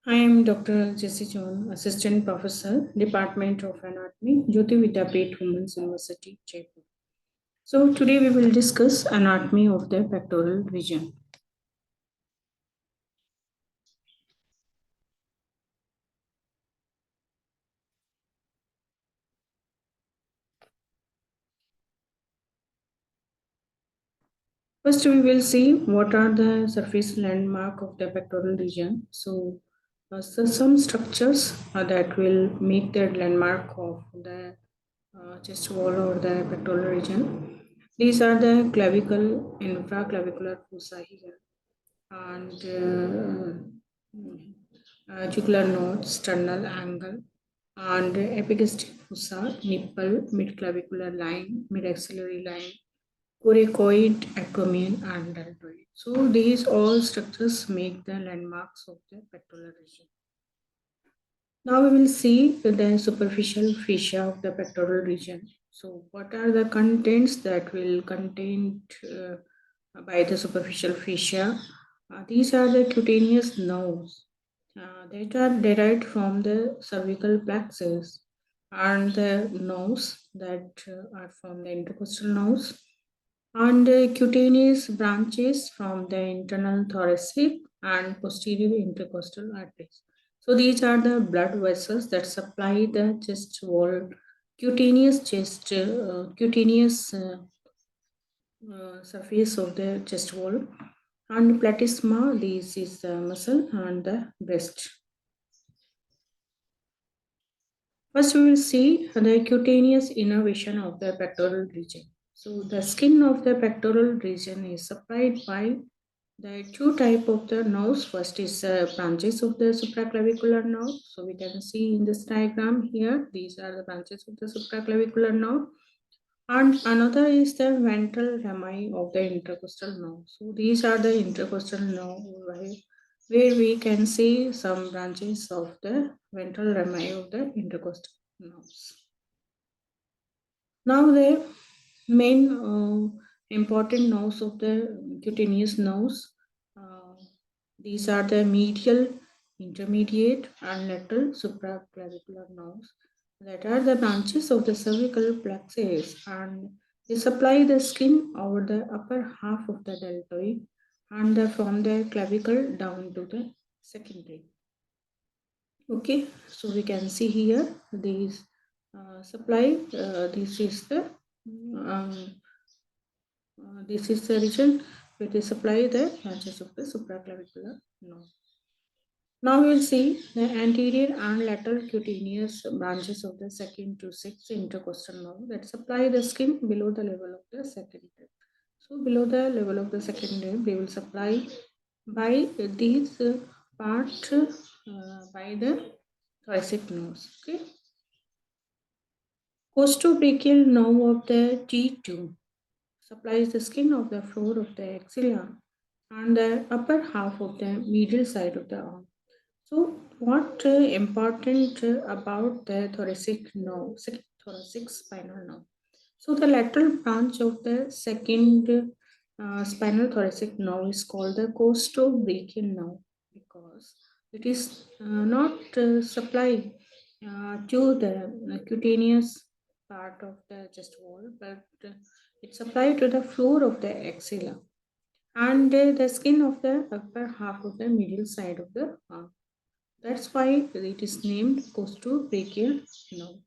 I am Dr. Jaysee John, Assistant Professor, Department of Anatomy, Jyoti VIDYAPEETH Women's University, Jaipur. So today we will discuss anatomy of the pectoral region. First, we will see what are the surface landmark of the pectoral region. So some structures that will make the landmark of the chest wall or the pectoral region. These are the clavicle, infraclavicular fossa here, and jugular node, sternal angle, and epigastric fossa, nipple, midclavicular line, mid-axillary line, coracoid, acromion, and deltoid. So these all structures make the landmarks of the pectoral region. Now we will see the superficial fascia of the pectoral region. So what are the contents that will contained by the superficial fascia? These are the cutaneous nerves that are derived from the cervical plexus and the nerves that are from the intercostal nerves and cutaneous branches from the internal thoracic and posterior intercostal arteries. So these are the blood vessels that supply the chest wall, cutaneous surface of the chest wall, and platysma. This is the muscle and the breast. First, we will see the cutaneous innervation of the pectoral region. So the skin of the pectoral region is supplied by the two type of the nerves. First is branches of the supraclavicular nerve. So we can see in this diagram here, these are the branches of the supraclavicular nerve. And another is the ventral rami of the intercostal nerve. So these are the intercostal nerve where we can see some branches of the ventral rami of the intercostal nerves. Now the main important nerves of the cutaneous nerves. Uh, these are the medial, intermediate, and lateral supraclavicular nerves that are the branches of the cervical plexus, and they supply the skin over the upper half of the deltoid and from the clavicle down to the secondary. Okay, so we can see here these supply. Um, this is the region where they supply the branches of the supraclavicular nerve. Now we will see the anterior and lateral cutaneous branches of the second to sixth intercostal nerve that supply the skin below the level of the second rib. So below the level of the second rib, they will supply by these part by the thoracic nerves. Okay. Costobrachial nerve of the T2 supplies the skin of the floor of the axilla and the upper half of the medial side of the arm. So, what important about the thoracic nerve, thoracic spinal nerve? So, the lateral branch of the second spinal thoracic nerve is called the costobrachial nerve because it is not supply to the cutaneous part of the chest wall, but it's applied to the floor of the axilla and the skin of the upper half of the medial side of the arm. That's why it is named costobrachial nerve.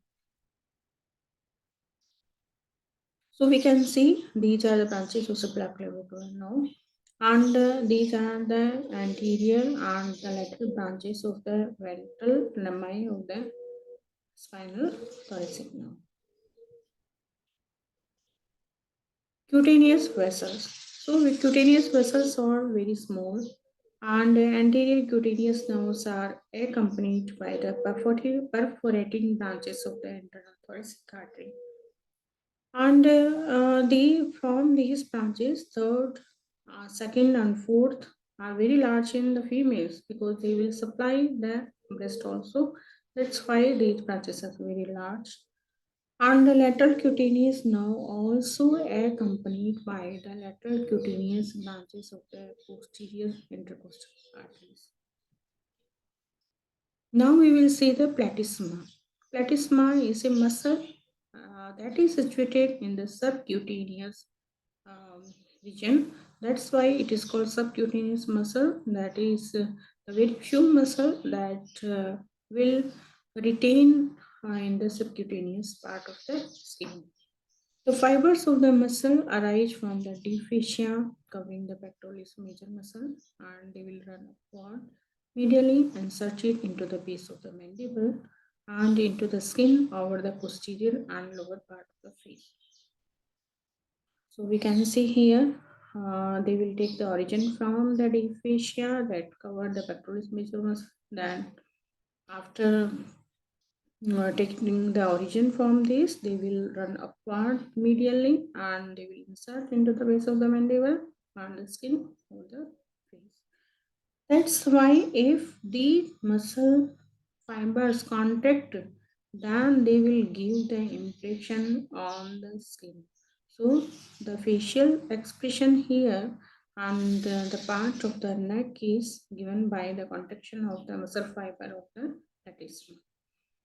So we can see these are the branches of supraclavicular nerve, and these are the anterior and the lateral branches of the ventral lemmi of the spinal thoracic nerve. Cutaneous vessels. So the cutaneous vessels are very small and anterior cutaneous nerves are accompanied by the perforating branches of the internal thoracic artery. And from these branches, third, second, and fourth are very large in the females because they will supply the breast also. That's why these branches are very large. And the lateral cutaneous nerve also accompanied by the lateral cutaneous branches of the posterior intercostal arteries. Now we will see the platysma. Platysma is a muscle that is situated in the subcutaneous um, region. That's why it is called subcutaneous muscle. That is the very few muscle that will retain in the subcutaneous part of the skin. The fibers of the muscle arise from the deep fascia covering the pectoralis major muscle, and they will run upward medially and search it into the base of the mandible and into the skin over the posterior and lower part of the face. So we can see here they will take the origin from the deep fascia that cover the pectoralis major muscle. Then after taking the origin from this, they will run upward medially and they will insert into the base of the mandible and the skin of the face. That's why if the muscle fibers contract, then they will give the impression on the skin. So the facial expression here and the part of the neck is given by the contraction of the muscle fiber of the platysma.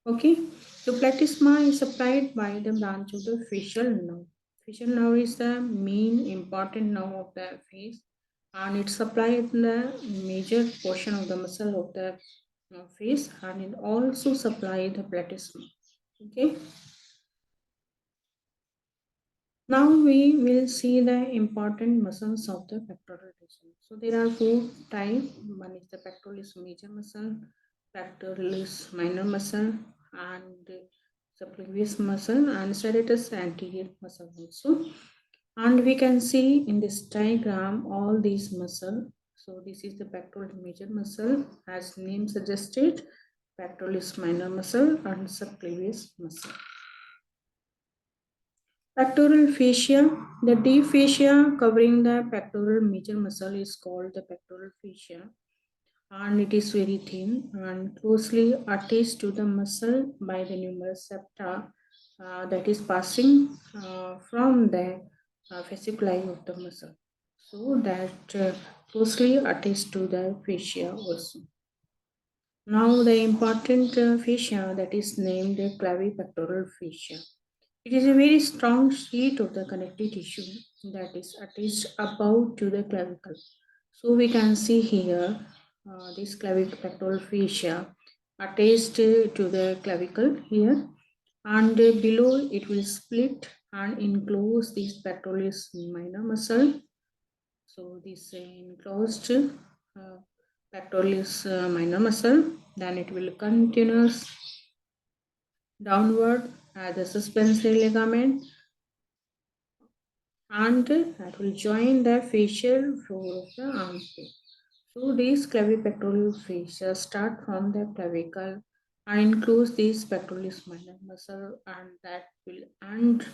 Okay, so platysma is supplied by the branch of the facial nerve. Facial nerve is the main important nerve of the face and it supplies the major portion of the muscle of the face and it also supplies the platysma. Okay, now we will see the important muscles of the pectoral region. So there are four types. One is the pectoralis major muscle, pectoralis minor muscle, and subclavius muscle, and serratus anterior muscle also. And we can see in this diagram all these muscle. So this is the pectoral major muscle, as name suggested, pectoralis minor muscle and subclavius muscle. Pectoral fascia. The deep fascia covering the pectoral major muscle is called the pectoral fascia and it is very thin and closely attached to the muscle by the numerous septa that is passing from the fasciculi of the muscle. So that closely attached to the fascia also. Now the important fascia that is named the clavipectoral fascia. It is a very strong sheet of the connective tissue that is attached above to the clavicle. So we can see here this clavipectoral fascia attached to the clavicle here and below it will split and enclose this pectoralis minor muscle. So this enclosed pectoralis minor muscle, then it will continuous downward as a suspensory ligament and that will join the facial floor of the armpit. So these clavipectoral fascia start from the clavicle and includes this pectoralis minor muscle and that will end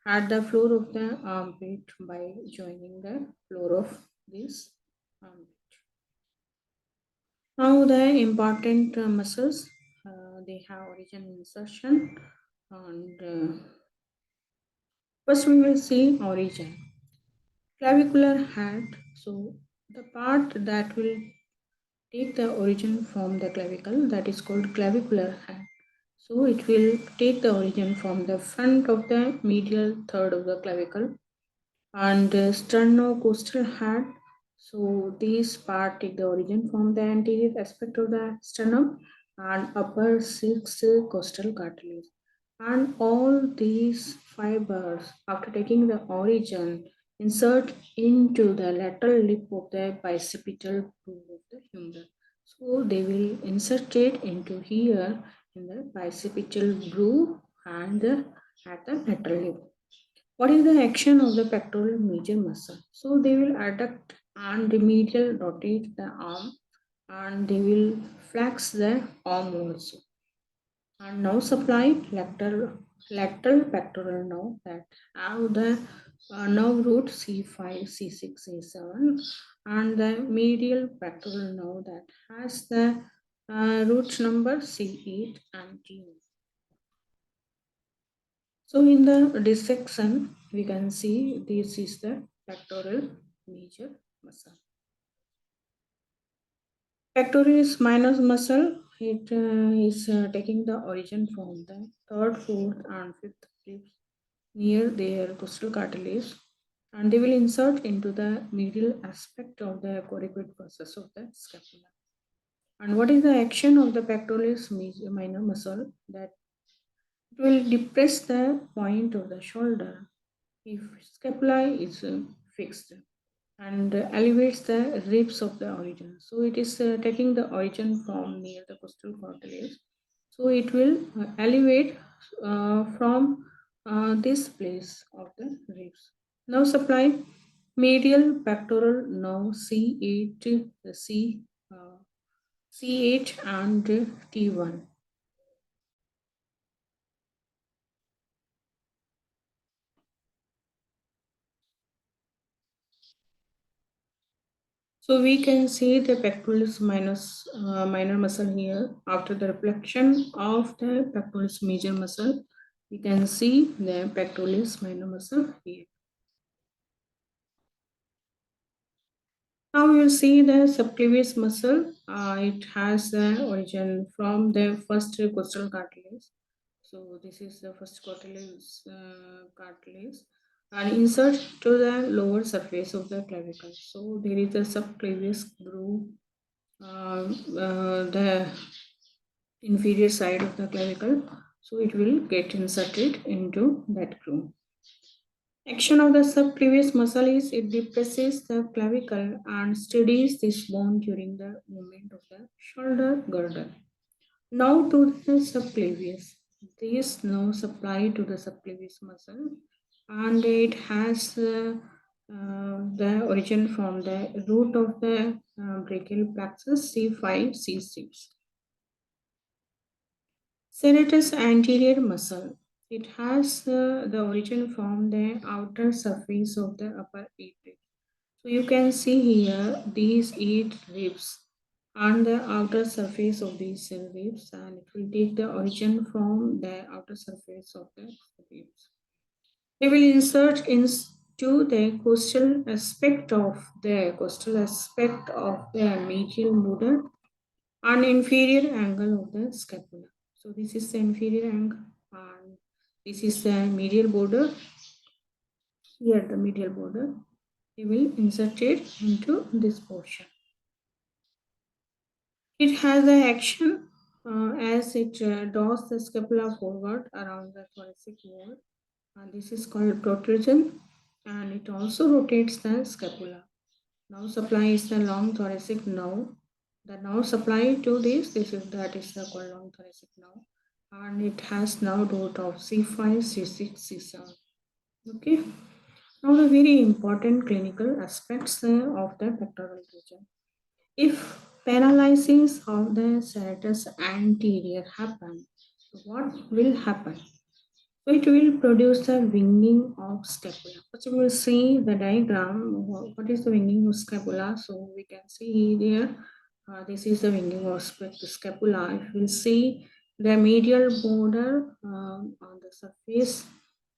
at the floor of the armpit by joining the floor of this armpit. Now the important muscles, they have origin insertion and first we will see origin. Clavicular head, so the part that will take the origin from the clavicle that is called clavicular head. So it will take the origin from the front of the medial third of the clavicle and sternocostal head. So these part take the origin from the anterior aspect of the sternum and upper six costal cartilage. And all these fibers, after taking the origin, insert into the lateral lip of the bicipital groove of the humeral. So they will insert it into here in the bicipital groove and at the lateral lip. What is the action of the pectoral major muscle? So they will adduct and medial rotate the arm and they will flex the arm also. And now supply lateral pectoral nerve that have the nerve root C5, C6, C7 and the medial pectoral nerve that has the root number C8 and T1. So in the dissection, we can see this is the pectoral major muscle. Pectoralis minor muscle it is taking the origin from the third, fourth, and fifth ribs near their costal cartilage, and they will insert into the medial aspect of the coracoid process of the scapula. And what is the action of the pectoralis minor muscle? That it will depress the point of the shoulder if scapula is fixed, and elevates the ribs of the origin. So it is taking the origin from near the costal cartilage. So it will elevate from this place of the ribs. Now supply medial pectoral nerve C8, uh, C8 and T1. So we can see the pectoralis minor muscle here. After the reflection of the pectoralis major muscle, we can see the pectoralis minor muscle here. Now you see the subclavius muscle. It has the origin from the first costal cartilage. So this is the first cartilage, and insert to the lower surface of the clavicle. So there is a subclavius groove, the inferior side of the clavicle. So it will get inserted into that groove. Action of the subclavius muscle is it depresses the clavicle and steadies this bone during the movement of the shoulder girdle. Now to the subclavius. This nerve supply to the subclavius muscle, and it has the origin from the root of the brachial plexus C5 C6. Serratus anterior muscle. It has the origin from the outer surface of the upper eight ribs. So you can see here these eight ribs on the outer surface of these ribs, and it will take the origin from the outer surface of the ribs. They will insert into the coastal aspect of the medial border and inferior angle of the scapula. So this is the inferior angle, and this is the medial border. Here the medial border. We will insert it into this portion. It has the action as it draws the scapula forward around the thoracic wall, and this is called protrusion, and it also rotates the scapula. Now supply is the long thoracic nerve. The nerve supply to this is that is the called long thoracic nerve, and it has nerve root of C5, C6, C7. Okay. Now the very important clinical aspects of the pectoral region. If paralysis of the serratus anterior happen, what will happen? So it will produce the winging of scapula. So we will see the diagram. What is the winging of scapula? So we can see there. This is the winging of scapula. If we see the medial border on the surface.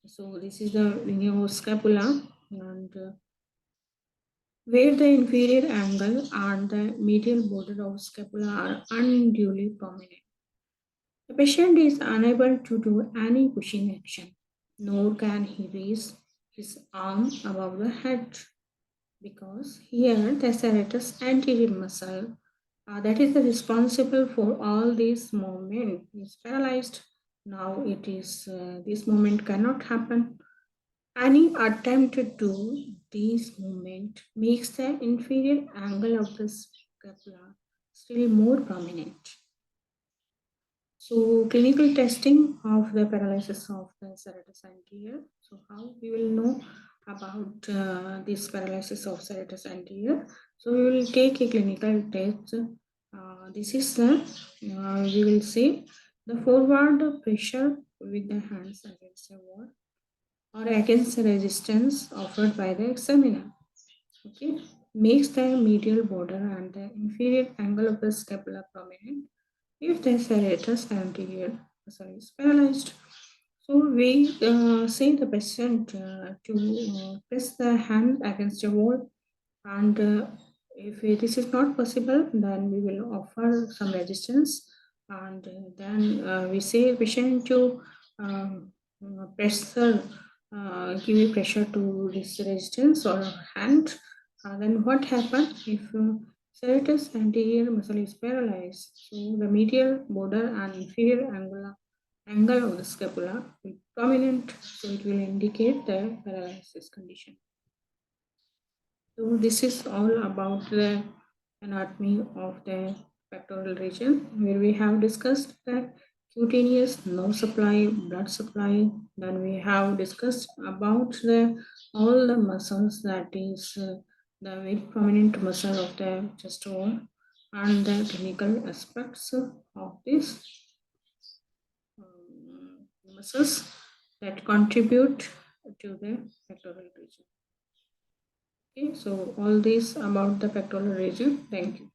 So this is the winging of scapula, and where the inferior angle and the medial border of scapula are unduly prominent. The patient is unable to do any pushing action, nor can he raise his arm above the head, because here the serratus anterior muscle that is responsible for all this movement is paralyzed. Now it is this movement cannot happen. Any attempt to do this movement makes the inferior angle of the scapula still more prominent. So clinical testing of the paralysis of the serratus anterior. So how we will know about this paralysis of serratus anterior? So we will take a clinical test. This is the we will see the forward pressure with the hands against the wall or against the resistance offered by the examiner. Okay, makes the medial border and the inferior angle of the scapula prominent if the serratus anterior muscle is paralyzed. So we say the patient to press the hand against a wall, and if this is not possible, then we will offer some resistance and then we say patient to pressure, give pressure to this resistance or hand. Then what happens if serratus anterior muscle is paralyzed? So the medial border and inferior angle of the scapula will prominent, so it will indicate the paralysis condition. So this is all about the anatomy of the pectoral region, where we have discussed the cutaneous nerve supply, blood supply. Then we have discussed about the all the muscles, that is the very prominent muscle of the chest wall, and the clinical aspects of this muscles that contribute to the pectoral region. Okay, so all this about the pectoral region. Thank you.